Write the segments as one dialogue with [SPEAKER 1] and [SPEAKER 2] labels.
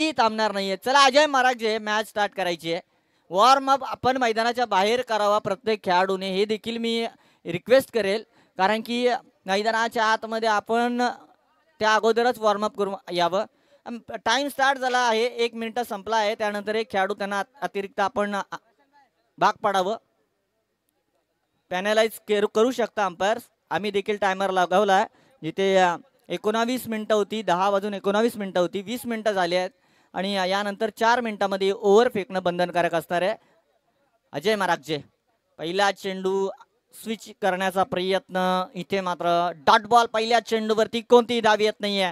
[SPEAKER 1] कधीही थांबणार नाहीये. चला अजय महाराज मॅच स्टार्ट करायची आहे. वॉर्म अप आपण मैदानाच्या बाहेर करावा प्रत्येक खेळाडूने, हे देखील मी रिक्वेस्ट करेल, कारण की मैदानाच्या आतमध्ये आपण त्या अगोदरच वॉर्मअप करून यावं. टाइम स्टार्ट झाला आहे, 1 मिनिट संपला आहे. त्यानंतर एक खेळाडू त्यांना अतिरिक्त आपण भाग पाडावं, पॅनलाइज करू शकता अंपायर्स. आम्ही देखील टायमर लावला आहे, जिथे 19 मिनिटं होती, 10 वाजून 19 मिनिटं होती, 20 मिनिटं झाली आहेत आणि यानंतर 4 मिनिटांमध्ये ओव्हर फेकणं बंधनकारक असणार आहे. अजय महाराज पहिला चेंडू स्विच करण्याचा प्रयत्न, इथे मात्र डॉट बॉल. पहिल्या चेंडूवरती कोणतीही धाव येत नाहीये.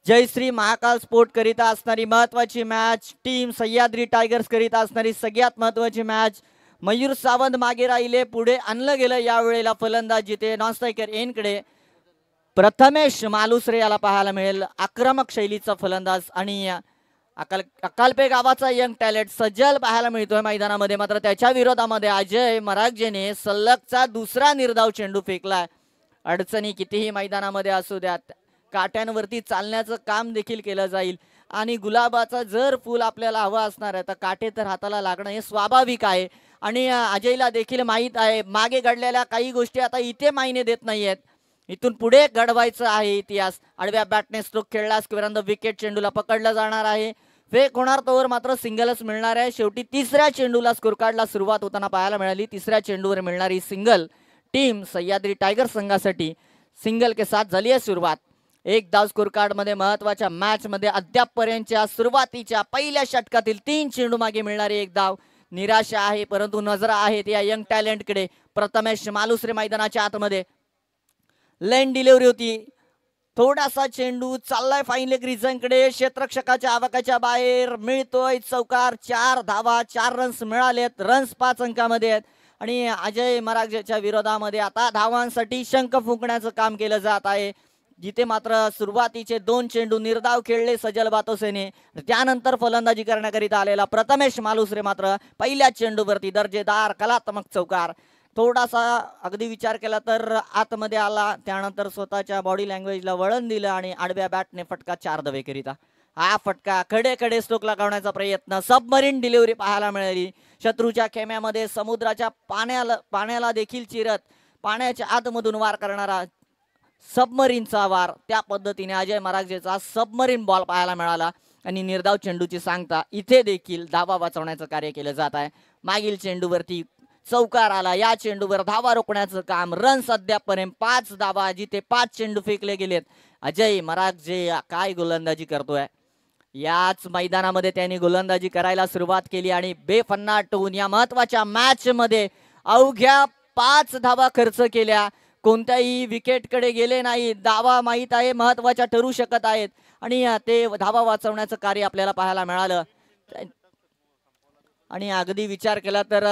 [SPEAKER 1] जयश्री महाकाल स्पोर्ट करिता असणारी महत्वाची मॅच, टीम सह्याद्री टायगर्स करिता असणारी सगळ्यात महत्वाची मॅच. मयूर सावंत मागे राहिले, पुढे आणलं गेलं यावेळेला फलंदाज जिथे नॉन स्ट्रायकर एनकडे प्रथमेश मालुसरे याला पाहायला मिळेल. आक्रमक शैलीचा फलंदाज आणि अकालपे गावाचा यंग टॅलेंट सज्जल पाहायला मिळतोय मैदानामध्ये. मात्र त्याच्या विरोधामध्ये अजय मरागजेने सलगचा दुसरा निर्धाव चेंडू फेकलाय. अडचणी कितीही मैदानामध्ये असू द्यात, काट्यांवरती चालण्याचं काम देखील केलं जाईल आणि गुलाबाचं जर फूल आपल्याला हवं असणार आहे तर काटे तर हाताला लागणं हे स्वाभाविक आहे. आणि अजयला देखील माहीत आहे मागे घडलेल्या काही गोष्टी आता इथे मायने देत नाहीयेत, इथून पुढे घडवायचं आहे इतिहास. आडव्या बॅटने स्ट्रोक खेळला, स्क्वेअर द विकेट, चेंडूला पकडलं जाणार आहे, फेक होणार तोवर मात्र सिंगलच मिळणार आहे. शेवटी तिसऱ्या चेंडूला स्कोर कार्डला सुरुवात होताना पाहायला मिळाली. तिसऱ्या चेंडूवर मिळणारी सिंगल टीम सह्याद्री टायगर संघासाठी सिंगल के साथ झाली आहे सुरुवात. एक धाव स्कोर कार्ड मध्ये महत्वाच्या मॅच मध्ये अद्यापपर्यंतच्या सुरुवातीच्या पहिल्या षटकातील 3 चेंडू मागे मिळणारी एक धाव. निराशा आहे, परंतु नजरा आहेत या यंग टॅलेंटकडे. प्रथमेश मालुसरे मैदानाच्या आतमध्ये, लेन डिलिव्हरी होती, थोडासा चेंडू चाललाय फाईन लेग रिझनकडे, क्षेत्ररक्षकाच्या आवाकाच्या बाहेर, मिळतोय चौकार. 4 धावा, 4 रन्स मिळालेत, रन्स 5 अंकामध्ये आहेत. आणि अजय मरागजेच्या विरोधामध्ये आता धावांसाठी शंख फुंकण्याचं काम केलं जात आहे, जिथे मात्र सुरुवातीचे 2 चेंडू निर्धाव खेळले सजल बातोसेने. त्यानंतर फलंदाजी करण्याकरिता आलेला प्रथमेश मालुसरे मात्र पहिल्या चेंडूवरती दर्जेदार कलात्मक चौकार. थोडासा अगदी विचार केला तर आतमध्ये आला, त्यानंतर स्वतःच्या बॉडी लँग्वेजला वळण दिलं आणि आडव्या बॅटने फटका 4 धावे करिता. हा फटका कडे स्ट्रोक लगावण्याचा प्रयत्न, सबमरीन डिलिव्हरी पाहायला मिळाली. शत्रूच्या खेम्यामध्ये समुद्राच्या पाण्याला देखील चिरत पाण्याच्या आतमधून वार करणारा सबमरीनचा वार, त्या पद्धतीने अजय मरागजेचा सबमरीन बॉल पाहायला मिळाला. आणि निर्धाव चेंडूची सांगता इथे देखील धावा वाचवण्याचं कार्य केलं जात आहे. मागील चेंडूवरती चौकार आला, या चेंडूवर धावा रोखण्याचं काम. रन्स अद्यापपर्यंत 5 धावा, जिथे 5 चेंडू फेकले गेलेत. अजय मरागजे काय गोलंदाजी करतोय, याच मैदानामध्ये त्यांनी गोलंदाजी करायला सुरुवात केली आणि बेफन्नाट होऊन या महत्वाच्या मॅच मध्ये अवघ्या 5 धावा खर्च केल्या. कोणत्याही विकेटकडे गेले नाही. धावा माहीत आहे महत्वाच्या ठरू शकत आहेत आणि ते धावा वाचवण्याचं कार्य आपल्याला पाहायला मिळालं. आणि अगदी विचार केला तर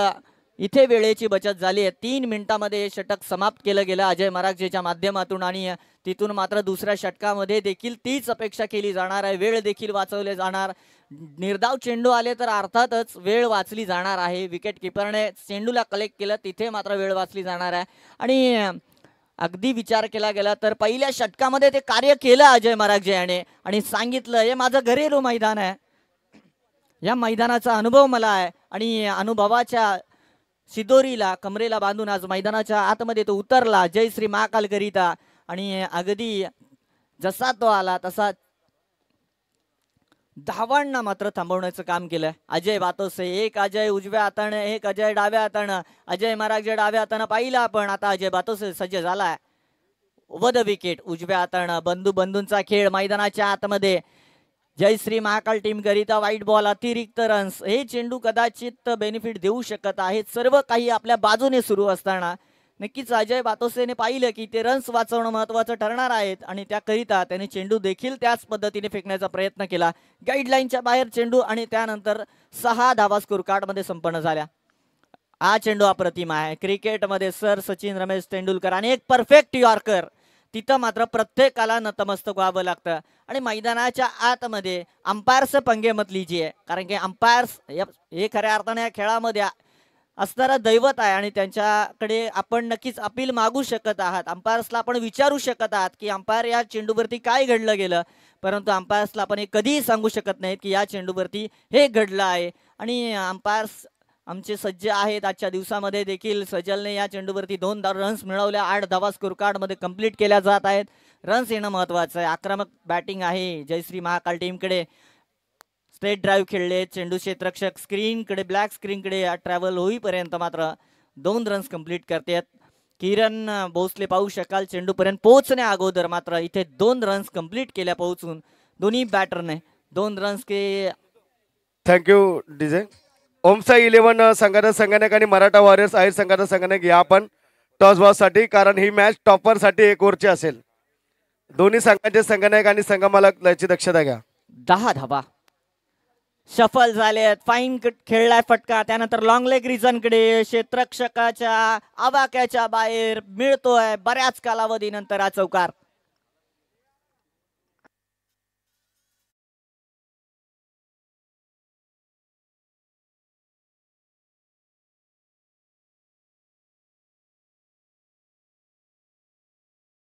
[SPEAKER 1] इथे वेळेची बचत झाली आहे. 3 मिनिटांमध्ये षटक समाप्त केलं गेलं अजय मरागजेच्या माध्यमातून आणि तिथून मात्र दुसऱ्या षटकामध्ये देखील तीच अपेक्षा केली जाणार आहे. वेळ देखील वाचवले जाणार. निर्धाव चेंडू आले तर अर्थातच वेळ वाचली जाणार आहे. विकेट किपरने चेंडूला कलेक्ट केलं, तिथे मात्र वेळ वाचली जाणार आहे. आणि अगदी विचार केला गेला तर पहिल्या षटकामध्ये ते कार्य केलं अजय मरागजे याने आणि सांगितलं हे माझं घरेलू मैदान आहे, या मैदानाचा अनुभव मला आहे. आणि अनुभवाच्या शिदोरीला कमरेला बांधून आज मैदानाच्या आतमध्ये तो उतरला जयश्री महाकाल करिता. आणि अगदी जसा तो आला तसा धावांना मात्र थांबवण्याचं काम केलं अजय बातोसे. एक अजय उजव्या हाताने, एक अजय डाव्या हाताने. अजय मरागजे डाव्या हाताने पाहिला, पण आता अजय बातोसे सज्ज झालाय. वध विकेट उजव्या हाताने. बंधूंचा खेळ मैदानाच्या आतमध्ये. जयश्री महाकाल टीम करिता व्हाईट बॉल, अतिरिक्त रन्स. हे चेंडू कदाचित बेनिफिट देऊ शकत आहेत. सर्व काही आपल्या बाजूने सुरू असताना नक्कीच अजय बातोसेने पाहिलं की ते रन्स वाचवणं महत्वाचं ठरणार आहेत आणि त्याकरिता त्याने चेंडू देखील त्याच पद्धतीने फेकण्याचा प्रयत्न केला. गाईडलाईनच्या बाहेर चेंडू आणि त्यानंतर 6 धावा स्कोर कार्ड मध्ये संपन्न झाल्या. हा चेंडू अप्रतिम आहे. क्रिकेटमध्ये सर सचिन रमेश तेंडुलकर आणि एक परफेक्ट यॉर्कर, तिथं मात्र प्रत्येकाला नतमस्तक व्हावं लागतं. आणि मैदानाच्या आतमध्ये अंपायर्स पंगे मत लीजिए, कारण की अंपायर्स हे खऱ्या अर्थाने या खेळामध्ये असणारं दैवत आहे आणि त्यांच्याकडे आपण नक्कीच अपील मागू शकत आहात. अंपायर्सला आपण विचारू शकत आहात की अंपायर या चेंडूवरती काय घडलं गेलं, परंतु अंपायर्सला आपण हे कधीही सांगू शकत नाहीत की या चेंडूवरती हे घडलं आहे. आणि अंपायर्स आमचे सज्ज आहेत. आजच्या दिवसामध्ये देखील सजलने या चेंडूवरती 2 रन्स मिळवल्या. 8 धावा स्कोर कार्डमध्ये कंप्लीट केल्या जात आहेत. रन्स येणं महत्त्वाचं आहे. आक्रमक बॅटिंग आहे जयश्री महाकाल टीमकडे. स्ट्रेट ड्राईव्ह खेळले. चेंडू क्षेत्ररक्षक स्क्रीनकडे ब्लॅक स्क्रीनकडे ट्रॅव्हल होईपर्यंत मात्र 2 रन्स कंप्लीट करतात. किरण भोसले पाहू शकाल चेंडूपर्यंत पोहोचण्या अगोदर मात्र इथे 2 रन्स कंप्लीट केल्या पोहोचून दोन्ही बॅटरने 2 रन्स के.
[SPEAKER 2] Thank you DJ. ओमसा 11 संघाचा संगणक आणि मराठा वॉरियर्स आहे संघाचा संगणक या पण टॉस बॉस साठी, कारण ही मॅच टॉपर साठी 1 ओव्हरची असेल. दोन्ही संघांचे संगणक आणि संघमालक याची दक्षता घ्या.
[SPEAKER 1] 10 धावा शफल झालेत. फाईन खेळलाय फटका. त्यानंतर लॉंग लेग रिझनकडे क्षेत्ररक्षकाच्या आवाक्याच्या बाहेर मिळतोय बऱ्याच कालावधीनंतर हा चौकार.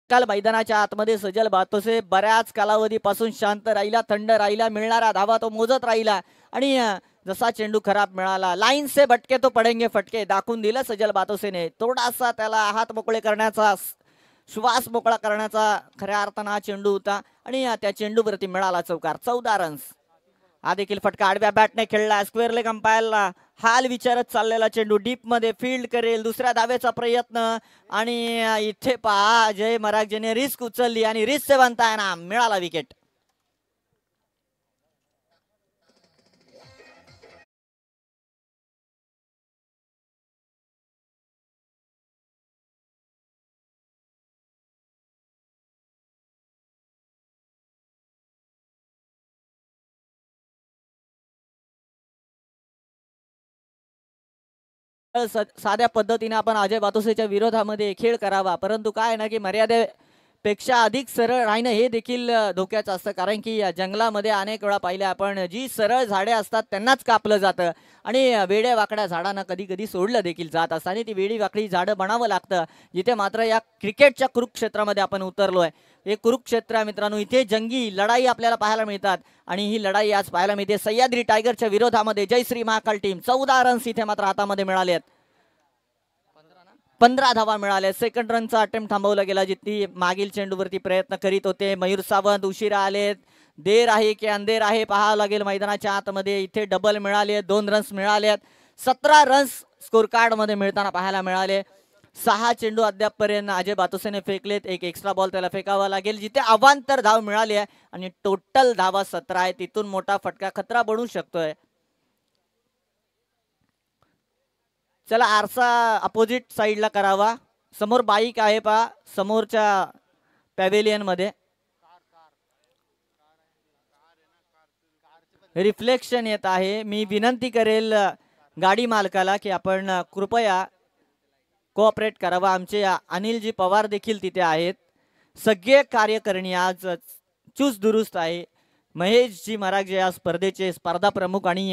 [SPEAKER 1] काल मैदानाच्या आतमध्ये सजल बातोसे बऱ्याच कालावधीपासून शांत राहिला, थंड राहिला. मिळणारा धावा तो मोजत राहिला आणि जसा चेंडू खराब मिळाला लाईन से भटके तो पडेंगे फटके दाखवून दिलं सजल बातोसेने. थोडासा त्याला हात मोकळे करण्याचा, श्वास मोकळा करण्याचा खऱ्या अर्थानं हा चेंडू होता आणि त्या चेंडूवरती मिळाला चौकार. 14 रन्स. हा देखील फटका आडव्या बॅटने खेळला. स्क्वेअर लेग अंपायरला हाल विचारत चाललेला चेंडू डीप मध्ये फील्ड करेल. दुसऱ्या धावेचा प्रयत्न आणि इथे पहा अजय मरागजेने रिस्क उचलली आणि रिस्क से बनता ना मिळाला विकेट. साध्या पद्धतीने आपण अजय बातोसेच्या विरोधामध्ये खेळ करावा, परंतु काय ना की मर्यादेपेक्षा अधिक सरळ राहणं हे देखील धोक्याचं असतं. कारण की जंगलामध्ये अनेक वेळा पाहिलं आपण जी सरळ झाडे असतात त्यांनाच कापलं जातं आणि वेड्या वाकड्या झाडांना कधी कधी सोडलं देखील जात असतं आणि ती वेडी वाकडी झाडं बनावं लागतं. जिथे मात्र या क्रिकेटच्या कुरुक्षेत्रामध्ये आपण उतरलोय. हे कुरुक्षेत्र मित्रांनो, इथे जंगी लढाई आपल्याला पाहायला मिळतात आणि ही लढाई आज पाहायला मिळते सह्याद्री टायगरच्या विरोधामध्ये. जयश्री महाकाल टीम 14 रन्स इथे मात्र हातामध्ये मिळाले आहेत. 15 धावा मिळाल्या. सेकंड रनचा अटेम्प्ट थांबवला गेला जिथे मागील चेंडूवरती प्रयत्न करीत होते. मयूर सावंत उशिरा आलेत. देर आहे की अंधेर आहे पाहावं लागेल मैदानाच्या आतमध्ये. इथे डबल मिळाले, 2 रन्स मिळालेत. 17 रन्स स्कोर कार्ड मध्ये मिळताना पाहायला मिळाले. 6 चेंडू अद्यापपर्यंत अजय बातोसेने फेकलेत. एक एक्स्ट्रा बॉल त्याला फेकावा लागेल जिथे अवांतर धाव मिळाली आहे आणि टोटल धावा 17 आहे. तिथून मोठा फटका खतरा बनू शकतोय. चला आरसा अपोजिट साईडला करावा. समोर बाईक आहे पहा समोरच्या पॅव्हेलियन मध्ये. रिफ्लेक्शन येत आहे. मी विनंती करेल गाडी मालकाला की आपण कृपया कोऑपरेट करावा. आमचे अनिलजी पवार देखील तिथे आहेत. सगळे कार्यकारिणी आज चूस दुरुस्त आहे. महेशजी मरागजे या स्पर्धेचे स्पर्धा प्रमुख आणि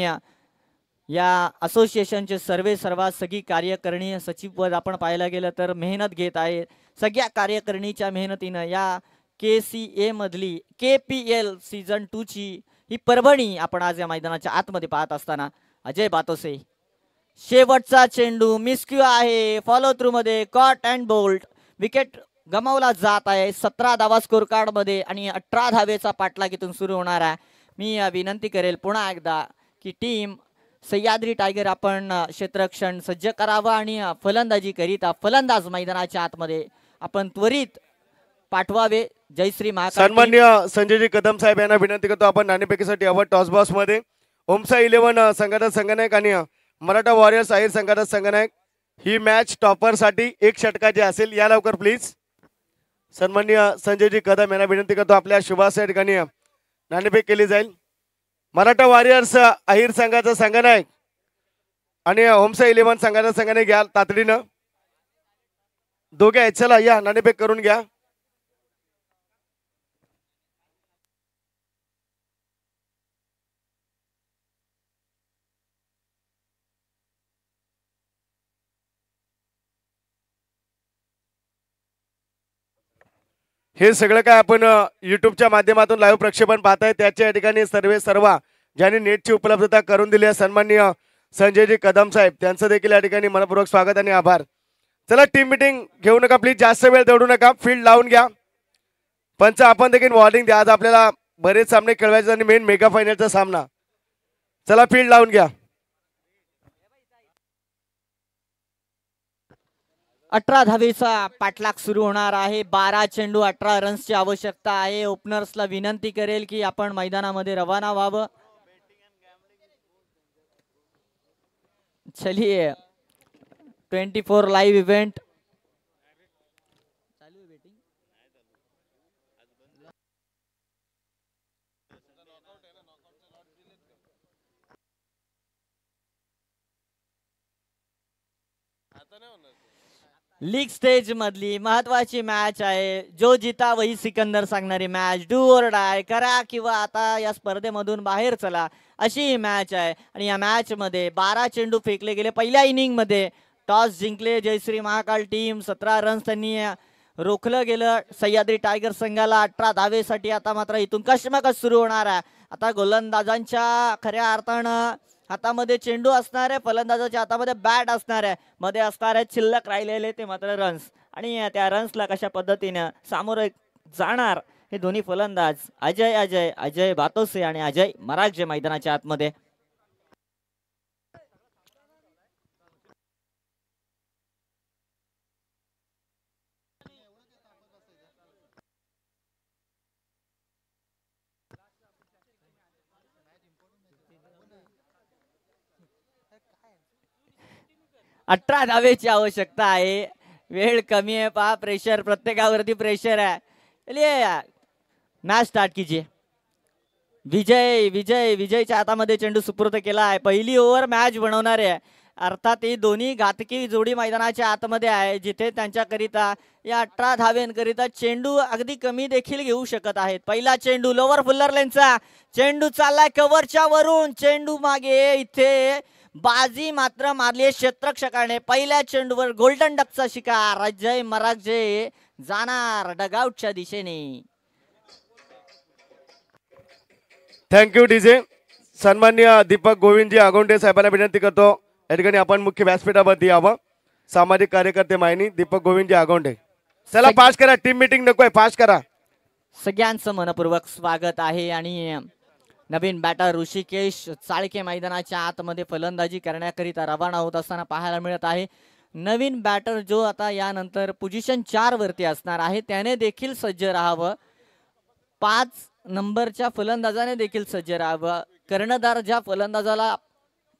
[SPEAKER 1] या असोसिएशनचे सर्वा सगळी कार्यकारिणी सचिवपद आपण पाहायला गेलं तर मेहनत घेत आहे. सगळ्या कार्यकारिणीच्या मेहनतीनं या KCA मधली KPL सीझन 2 ची ही परभणी आपण आज या मैदानाच्या आतमध्ये पाहत असताना अजय बातोसे शेवटचा चेंडू मिसक्यू आहे. फॉलो थ्रू मध्ये कॉट अँड बोल्ट विकेट गमावला जात आहे. 17 धावा स्कोर कार्ड मध्ये आणि 18 धावेचा पाठलाग इथून सुरू होणार आहे. मी विनंती करेल पुन्हा एकदा की टीम सह्याद्री टायगर आपण क्षेत्ररक्षण सज्ज करावा आणि फलंदाजी करीता फलंदाज मैदानाच्या आतमध्ये आपण त्वरित पाठवावे. जयश्री महाकाल
[SPEAKER 2] सन्माननीय संजयजी कदम साहेब यांना विनंती करतो आपण नाणेफेकीसाठी हवं टॉस बॉक्स मध्ये. ओमसा 11 संघाचा संगणक आणि मराठा वॉरियर्स आहेर संघाचा संगणक. ही मॅच टॉपर साठी 1 षटकाची असेल. या लवकर प्लीज. सन्माननीय संजयजी कदम यांना विनंती करतो आपल्या शुभाशय ठिकाणी नाणेफेक केली जाईल. मराठा वॉरियर्स अहिर संघाचा संगणक आणि ओमसा 11 संघाचा संगणक घ्या तातडीनं. दोघे आहेत चला या नाणेफेक करून घ्या. हे सगळं काय आपण युट्यूबच्या माध्यमातून लाईव्ह प्रक्षेपण पाहताय त्याच्या या ठिकाणी सर्व ज्यांनी नेटची उपलब्धता करून दिली आहे सन्माननीय संजयजी कदम साहेब त्यांचं देखील या ठिकाणी मनपूर्वक स्वागत आणि आभार. चला टीम मीटिंग घेऊ नका प्लीज, जास्त वेळ दौडू नका, फील्ड लावून घ्या. पंच आपण देखील वॉर्निंग द्या, आज आपल्याला बरेच सामने खेळवायचे आणि मेन मेगा फायनलचा सामना. चला फील्ड लावून घ्या.
[SPEAKER 1] 18 धावेचा पाठलाग सुरू होणार आहे. 12 चेंडू 18 रन्सची आवश्यकता आहे. ओपनर्सला विनंती करेल की आपण मैदानामध्ये रवाना व्हावं. चलिए 24 लाईव्ह इव्हेंट लीग स्टेज मधली महत्वाची मॅच आहे. जो जिता वही सिकंदर सांगणारी मॅच. डू ऑर डाय, करा किंवा आता या स्पर्धेमधून बाहेर चला, अशी ही मॅच आहे. आणि या मॅच मध्ये 12 चेंडू फेकले गेले. पहिल्या इनिंग मध्ये टॉस जिंकले जयश्री महाकाळ टीम. 17 रन्स त्यांनी रोखलं गेलं सह्याद्री टायगर संघाला 18 धावेसाठी. आता मात्र इथून कश्मकश सुरू होणार आहे. आता गोलंदाजांच्या खऱ्या अर्थानं हातामध्ये चेंडू असणार आहे, फलंदाजाच्या हातामध्ये बॅट असणार आहे. मध्ये असणार आहे शिल्लक राहिलेले ते मात्र रन्स. आणि त्या रन्सला कशा पद्धतीनं सामोरं जाणार हे दोन्ही फलंदाज अजय बातोसे आणि अजय मरागजे मैदानाच्या आतमध्ये. अठरा धावेची आवश्यकता आहे. वेळ कमी आहे, पहा प्रेशर प्रत्येकावरती प्रेशर आहे. चलिए मॅच स्टार्ट कीजिए. विजयच्या हातामध्ये चेंडू सुपूर्द केला आहे. पहिली ओव्हर मॅच बनवणार आहे. अर्थात ही दोन्ही घातकी जोडी मैदानाच्या आतमध्ये आहे, जिथे त्यांच्याकरिता या 18 धावेंकरिता चेंडू अगदी कमी देखील घेऊ शकत आहेत. पहिला चेंडू लोवर फुल्लर लेनचा चेंडू चाललाय कव्हरच्या वरून. चेंडू मागे इथे बाजी मात्र मारली क्षेत्ररक्षकाने. पहिल्या चेंडूवर गोल्डन डकचा शिकार. अजय मरागजे जाणार डगआउटच्या दिशेने.
[SPEAKER 2] Thank you DJ. सन्माननीय दीपक गोविंदजी आगोंडे साहेबांना विनंती करतो या ठिकाणी आपण मुख्य व्यासपीठावरती यावं. सामाजिक कार्यकर्ते मायनी दीपक गोविंदजी आगोंडे. चला पास करा, टीम मीटिंग नकोय, पास करा.
[SPEAKER 1] सगळ्यांचं मनपूर्वक स्वागत आहे. आणि नवीन बॅटर ऋषिकेश चाळके मैदानाच्या आतमध्ये फलंदाजी करण्याकरिता रवाना होत असताना पाहायला मिळत आहे. नवीन बॅटर जो आता यानंतर पोझिशन 4 वरती असणार आहे त्याने देखील सज्ज राहावं. 5 नंबरच्या फलंदाजाने देखील सज्ज राहावं. कर्णधार ज्या फलंदाजाला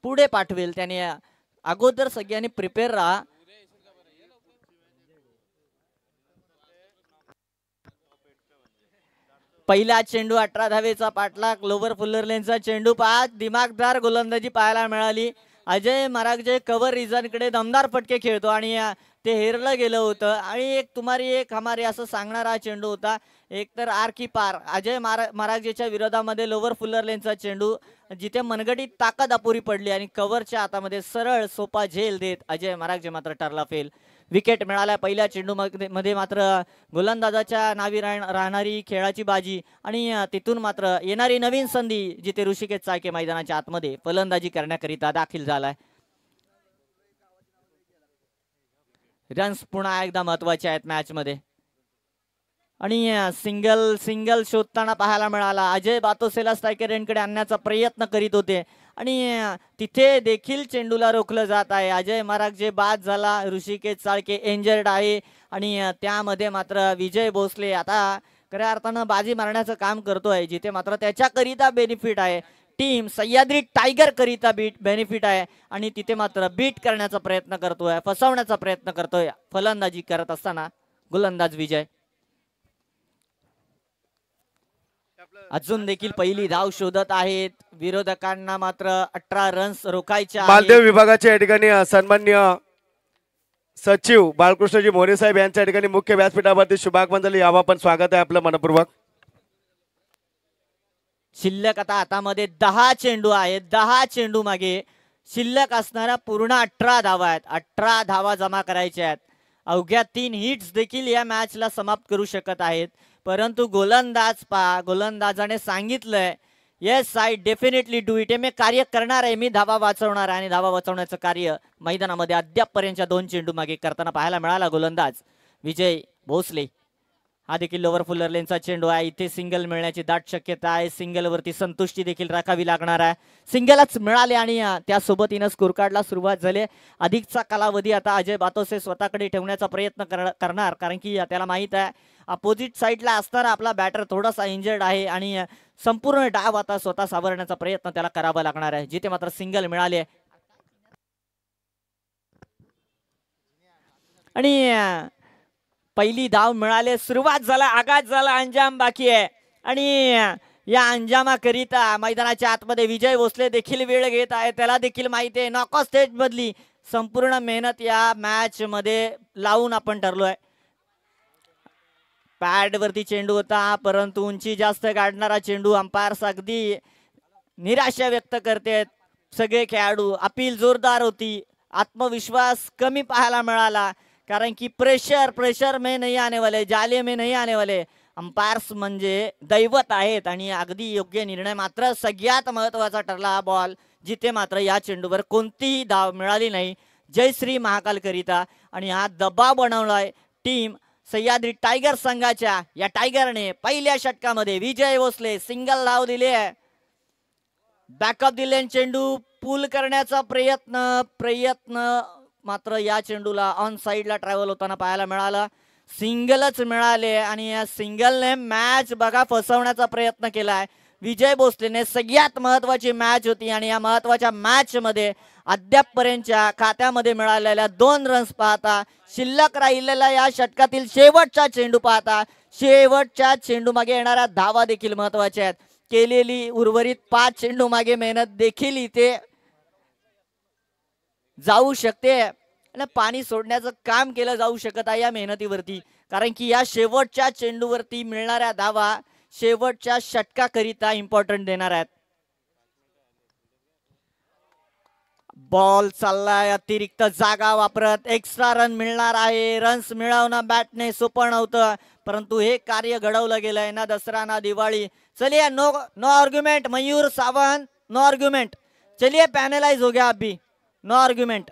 [SPEAKER 1] पुढे पाठवेल त्याने अगोदर सगळ्यांनी प्रिपेअर राहा. पहिला चेंडू 18 धावेचा पाठलाग. लोवर फुल्लर लेनचा चेंडू पहा, दिमागदार गोलंदाजी पाहायला मिळाली. अजय मरागजे कव्हर रिझनकडे दमदार फटके खेळतो आणि ते हेरलं गेलं होतं. आणि एक तुम्हारी एक हमारी असं सांगणारा चेंडू होता. एक तर आर की पार अजय मरागजेच्या विरोधामध्ये लोवर फुल्लर लेनचा चेंडू जिथे मनगटीत ताकद अपुरी पडली आणि कव्हरच्या हातामध्ये सरळ सोपा झेल देत अजय मरागजे मात्र ठरला फेल. विकेट मिळाल्या पहिल्या चेंडू मध्ये मात्र गोलंदाजाच्या नावी राहणारी खेळाची बाजी. आणि तिथून मात्र येणारी नवीन संधी जिथे ऋषिकेश चाळके मैदानाच्या आतमध्ये फलंदाजी करण्याकरिता दाखल झालाय. रन्स पुन्हा एकदा महत्वाचे आहेत मॅच मध्ये. आणि सिंगल शोधताना पाहायला मिळाला. अजय बातोसेला स्ट्रायकर यांकडे आणण्याचा प्रयत्न करीत होते आणि तिथे देखील चेंडूला रोखलं जात आहे. अजय मरागजे बाद झाला. ऋषिकेश चाळके इंजर्ड आहे. आणि त्यामध्ये मात्र विजय भोसले आता खऱ्या अर्थानं बाजी मारण्याचं काम करतोय, जिथे मात्र त्याच्याकरिता बेनिफिट आहे. टीम सह्याद्री टायगर करिता बेनिफिट आहे आणि तिथे मात्र बीट करण्याचा प्रयत्न करतोय, फसवण्याचा प्रयत्न करतोय फलंदाजी करत असताना गोलंदाज विजय. अजून देखील पहिली धाव शोधत आहेत. विरोधकांना मात्र 18 रन्स रोखायचे.
[SPEAKER 2] मालदेव विभागाच्या या ठिकाणी सन्माननीय सचिव बाळकृष्णजी मोरे साहेब यांच्या ठिकाणी मुख्य व्यासपीठावरती शुभागमन झाले. यावं पण स्वागत आहे आपलं मनपूर्वक.
[SPEAKER 1] शिल्लक आता हातामध्ये 10 चेंडू आहेत. 10 चेंडू मागे शिल्लक असणारा पूर्ण 18 धावा आहेत. 18 धावा जमा करायच्या आहेत. अवघ्या 3 हिट्स देखील या मॅचला समाप्त करू शकत आहेत. परंतु गोलंदाजाने सांगितलंय yes I definitely do it, मी कार्य करणार आहे, मी धावा वाचवणार आहे. आणि धावा वाचवण्याचं कार्य मैदानामध्ये अद्यापपर्यंतच्या 2 चेंडू मागे करताना पाहायला मिळाला गोलंदाज विजय भोसले. हा देखील लोवर फुलर लेनचा चेंडू आहे. इथे सिंगल मिळण्याची दाट शक्यता आहे. सिंगलवरती संतुष्टी देखील राखावी लागणार आहे. सिंगलच मिळाले आणि त्यासोबतीनं स्कोर कार्डला सुरुवात झाली. अधिकचा कालावधी आता अजय बातोसे स्वतःकडे ठेवण्याचा प्रयत्न करणार, कारण की त्याला माहित आहे अपोजिट साईडला असणारा आपला बॅटर थोडासा इंजर्ड आहे आणि संपूर्ण डाव आता स्वतः सावरण्याचा प्रयत्न त्याला करावा लागणार आहे. जिथे मात्र सिंगल मिळाले आणि पहिली धाव मिळाले. सुरुवात झाला, आगाज झाला, अंजाम बाकी आहे. आणि या अंजामाकरिता मैदानाच्या आतमध्ये विजय भोसले देखील वेळ घेत आहे. त्याला देखील माहिती आहे नॉकआउट स्टेज मधली संपूर्ण मेहनत या मॅच मध्ये लावून आपण ठरलोय. पॅड वरती चेंडू होता, परंतु उंची जास्त काढणारा चेंडू. अंपायर्स अगदी निराशा व्यक्त करते. सगळे खेळाडू, अपील जोरदार होती, आत्मविश्वास कमी पाहायला मिळाला, कारण की प्रेशर में नहीं आने वाले, जाले में नहीं आने वाले. अंपायर्स म्हणजे दैवत आहेत आणि अगदी योग्य निर्णय मात्र सगळ्यात महत्वाचा ठरला हा बॉल, जिथे मात्र या चेंडूवर कोणतीही धाव मिळाली नाही जयश्री महाकाल करिता. आणि हा दबाव बनवलाय टीम सह्याद्री टायगर संघाच्या. या टायगरने पहिल्या षटकामध्ये विजय भोसले सिंगल धाव दिली आहे. बॅकअप दिले, चेंडू पुल करण्याचा प्रयत्न मात्र या चेंडूला ऑन साइडला ट्रॅव्हल होताना पाहायला मिळाला. सिंगलच मिळाले आणि या सिंगलने मॅच बघा फसवण्याचा प्रयत्न केलाय विजय भोसलेने. सगळ्यात महत्वाची मॅच होती आणि या महत्वाच्या मॅच मध्ये अद्यापपर्यंतच्या खात्यामध्ये मिळालेल्या 2 रन्स पाहता, शिल्लक राहिलेला या षटकातील शेवटचा चेंडू पाहता, शेवटच्या चेंडू मागे येणाऱ्या धावा देखील महत्वाच्या आहेत. केलेली उर्वरित 5 चेंडू मागे मेहनत देखील इथे जाऊ शकते. पाणी सोडण्याचं काम केलं जाऊ शकत आहे या मेहनतीवरती, कारण की या शेवटच्या चेंडूवरती मिळणाऱ्या धावा शेवटच्या षटकाकरिता इम्पॉर्टंट देणार आहेत. बॉल चाललाय, अतिरिक्त जागा वापरत एक्स्ट्रा रन मिळणार आहे. रन्स मिळवणं बॅटने सोपं नव्हतं, परंतु हे कार्य घडवलं गेलंय. ना दसरा ना दिवाळी. चलिए no argument Mayur Sawant, no argument. चलिए पैनलाइज हो गया अभी, नो आर्ग्युमेंट.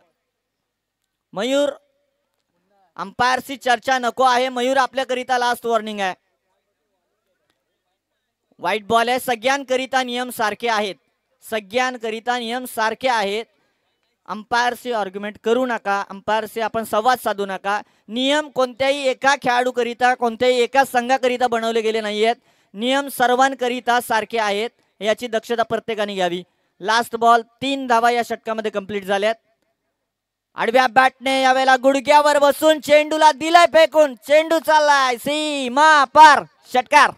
[SPEAKER 1] मयूर, अंपायरची चर्चा नको आहे. मयूर आपल्याकरिता लास्ट वॉर्निंग आहे. व्हाईट बॉल आहे. सगळ्यांकरिता नियम सारखे आहेत, सगळ्यांकरिता नियम सारखे आहेत. अंपायरशी आर्ग्युमेंट करू नका, अंपायरशी आपण संवाद साधू नका. नियम कोणत्याही एका खेळाडूकरिता, कोणत्याही एका संघाकरिता बनवले गेले नाहीयेत. नियम सर्वांकरिता सारखे आहेत, याची दक्षता प्रत्येकाने घ्यावी. लास्ट बॉल, 3 धावा या षटकामध्ये कंप्लीट झाल्यात. आडव्या बॅटने यावेळेला गुडघ्यावर बसून चेंडूला दिलाय फेकून. चेंडू चाललाय सीमा पार, षटकार.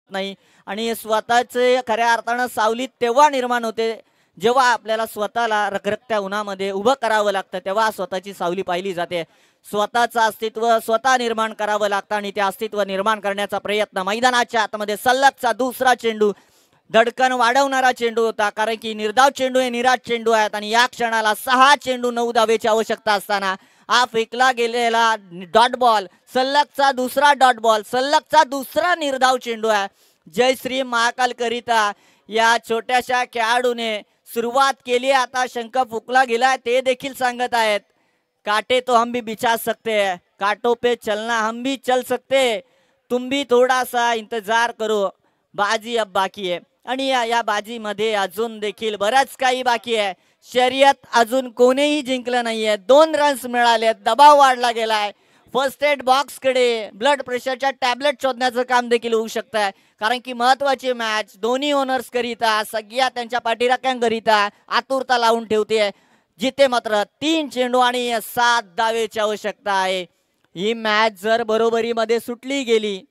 [SPEAKER 1] नाही आणि स्वतःचे खऱ्या अर्थानं सावलीत तेव्हा निर्माण होते जेव्हा आपल्याला स्वतःला रखरखत्या उन्हामध्ये उभं करावं लागतं, तेव्हा स्वतःची सावली पाहिली जाते. स्वतःचं अस्तित्व स्वतः निर्माण करावं लागतं आणि ते अस्तित्व निर्माण करण्याचा प्रयत्न मैदानाच्या आतमध्ये सलगचा दुसरा चेंडू धडकन वाढवणारा चेंडू होता, कारण की निर्धाव चेंडू हे निराश चेंडू आहेत आणि या क्षणाला 6 चेंडू 9 धावेची आवश्यकता असताना हा फेकला गेलेला डॉट बॉल, सलगचा दुसरा डॉट बॉल, सलगचा दुसरा निर्धाव चेंडू आहे. जयश्री महाकाल करिता या छोट्याशा खेळाडूने सुरुवात केली. आता शंख फुकला गेला ते देखील सांगत आहेत, काटे तो हम भी बिछा सकते हैं, काटों पे चलना हम भी चल सकते, तुम भी थोड़ा सा इंतजार करो, बाजी अब बाकी है. आणि या बाजीमध्ये अजून देखील बरंच काही बाकी आहे. शर्यत अजून कोणीही जिंकलं नाहीये. 2 रन्स मिळाले, दबाव वाढला गेलाय. फर्स्ट एड बॉक्स कडे ब्लड प्रेशरच्या टॅबलेट शोधण्याचं काम देखील होऊ शकतंय, कारण की महत्वाची मॅच दोन्ही ओनर्स करिता सगळ्या त्यांच्या पाठीराख्यांकरिता आतुरता लावून ठेवते. जिथे मात्र 3 चेंडू आणि 7 धावेची आवश्यकता आहे. ही मॅच जर बरोबरीमध्ये सुटली गेली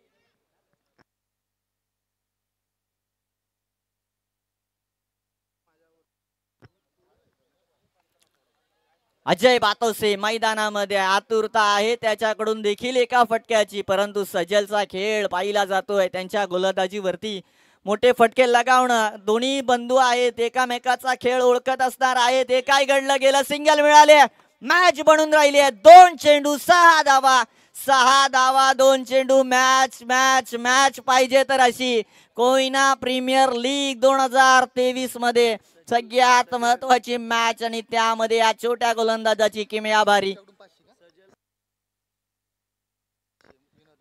[SPEAKER 1] अजय बातोसे मैदानामध्ये आतुरता आहे त्याच्याकडून देखील एका फटक्याची, परंतु सजलचा खेळ पाहिला जातोय. त्यांच्या गोलंदाजीवरती मोठे फटके लगावणं, दोन्ही बंधू आहेत, एकामेकाचा खेळ ओळखत असणार आहेत. हे काय घडलं गेलं, सिंगल मिळाले, मॅच बनून राहिली आहे. 2 चेंडू 6 धावा, 6 धावा 2 चेंडू. मॅच मॅच मॅच पाहिजे तर अशी कोयना प्रीमियर लीग 2023 मध्ये सगळ्यात महत्वाची मॅच आणि त्यामध्ये या छोट्या गोलंदाजाची किमयाभारी.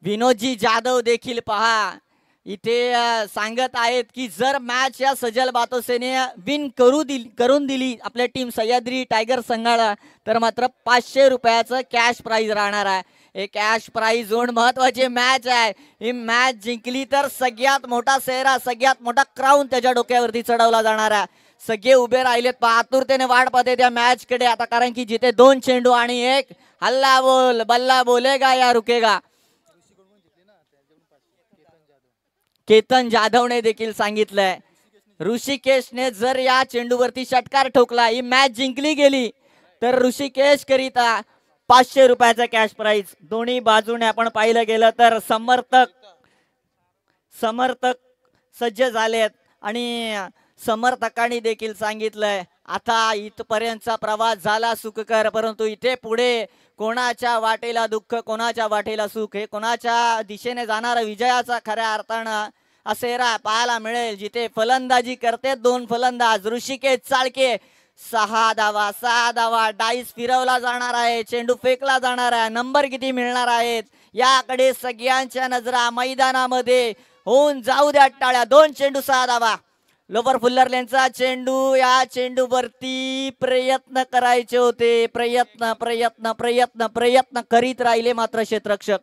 [SPEAKER 1] विनोदजी जाधव देखील पहा इथे सांगत आहेत की जर मॅच या सजल बातोसेने विन करून दिली आपल्या टीम सह्याद्री टायगर संघाला, तर मात्र 500 रुपयाचं कॅश प्राइज राहणार आहे. हे कॅश प्राइज होऊन महत्वाची मॅच आहे. ही मॅच जिंकली तर सगळ्यात मोठा सेहरा, सगळ्यात मोठा क्राऊन त्याच्या डोक्यावरती चढवला जाणार आहे. सगळे उभे राहिलेत, आतुरतेने वाट पाहते त्या मॅच कडे आता, कारण की जिथे 2 चेंडू आणि 1 हल्ला बोल बल्ला बोलेगा या रुकेगा. केतन जाधवने देखील सांगितलंय, ऋषिकेशने जर या चेंडूवरती षटकार ठोकला, ही मॅच जिंकली गेली तर ऋषिकेश करिता 500 रुपयाचा कॅश प्राइज. दोन्ही बाजूने आपण पाहिलं गेलं तर समर्थक सज्ज झालेत आणि समर्थकांनी देखील सांगितलंय आता इथपर्यंतचा प्रवास झाला सुखकर, परंतु इथे पुढे कोणाच्या वाटेला दुःख कोणाच्या वाटेला सुख, हे कोणाच्या दिशेने जाणारा विजयाचा खऱ्या अर्थानं असेरा पाहायला मिळेल. जिथे फलंदाजी करते 2 फलंदाज, ऋषिकेश चाळके 6 धावा, डाईस फिरवला जाणार आहे, चेंडू फेकला जाणार आहे, नंबर किती मिळणार आहेत याकडे सगळ्यांच्या नजरा मैदानामध्ये होऊन जाऊ द्या टाळ्या. 2 चेंडू 6 धावा. लोवर फुल्लरलेनचा चेंडू, या चेंडूवरती प्रयत्न करायचे होते, प्रयत्न करीत राहिले मात्र क्षेत्ररक्षक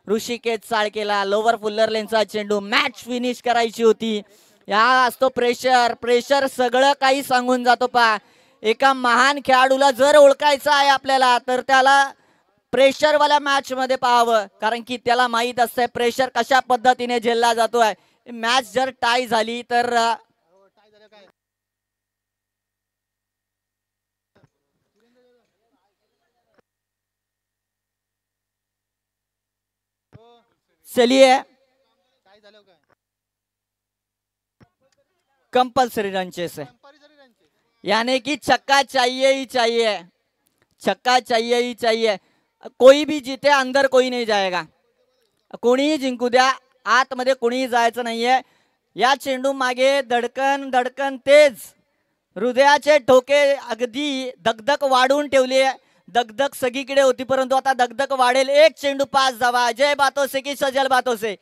[SPEAKER 1] ऋषिकेश चाळकेला. लोवर फुल्लरलेनचा चेंडू, मॅच फिनिश करायची होती. या असतो प्रेशर सगळं काही सांगून जातो. पा एका महान खेळाडूला जर ओळखायचं आहे आपल्याला तर त्याला प्रेशरवाल्या मॅच मध्ये पाहावं, कारण की त्याला माहित असतंय प्रेशर कशा पद्धतीने झेलला जातोय. मॅच जर टाय झाली तर चलिए कंपल्सरी रन चेस है, यानी कि छक्का चाहिए ही चाहिए, छक्का चाहिए ही चाहिए. कोई भी जीते अंदर कोई नहीं जाएगा, कोणीही जिंकू द्या आतमध्ये कोणीही जायचं नाहीये. या चेंडू मागे धडकन तेज, हृदयाचे ठोके अगदी दगदग वाढवून ठेवली आहे. दगदग सगळीकडे होती, परंतु आता दगदग वाढेल. 1 चेंडू 5 धावा. अजय बातोसे की सजल बातोसे,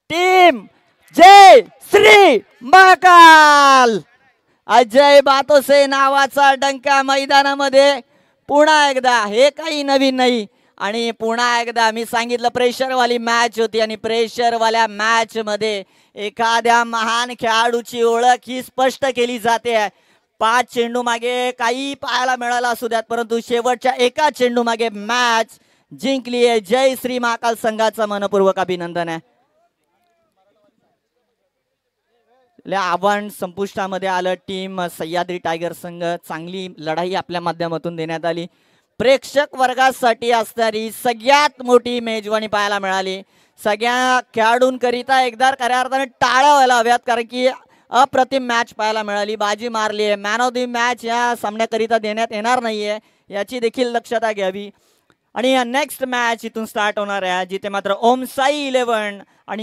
[SPEAKER 1] टीम जय श्री महाकाल. अजय बातोसे नावाचा डंका मैदानामध्ये पुन्हा एकदा, हे काही नवीन नाही. आणि पुन्हा एकदा मी सांगितलं प्रेशरवाली मॅच होती आणि प्रेशरवाल्या मॅच मध्ये एखाद्या महान खेळाडूची ओळख ही स्पष्ट केली जाते. 5 चेंडू मागे काही पाहायला मिळाला असू द्यात, परंतु शेवटच्या एका चेंडू मागे मॅच जिंकली आहे. जय श्री महाकाल संघाचं मनपूर्वक अभिनंदन आहे. आव्हान संपुष्टामध्ये आलं. टीम सह्याद्री टायगर संघ, चांगली लढाई आपल्या माध्यमातून देण्यात आली. प्रेक्षक वर्गासाठी असणारी सगळ्यात मोठी मेजवानी पाहायला मिळाली. सगळ्या खेळाडूंकरिता एकदा खऱ्या अर्थाने टाळ्या व्हायला हव्यात, कारण की अप्रतिम मॅच पाहायला मिळाली. बाजी मारली आहे. मॅन ऑफ द मॅच या सामन्याकरिता देण्यात येणार नाहीये, याची देखील दक्षता घ्यावी. आणि नेक्स्ट मॅच इथून स्टार्ट होणार आहे, जिथे मात्र ओमसाई 11 आणि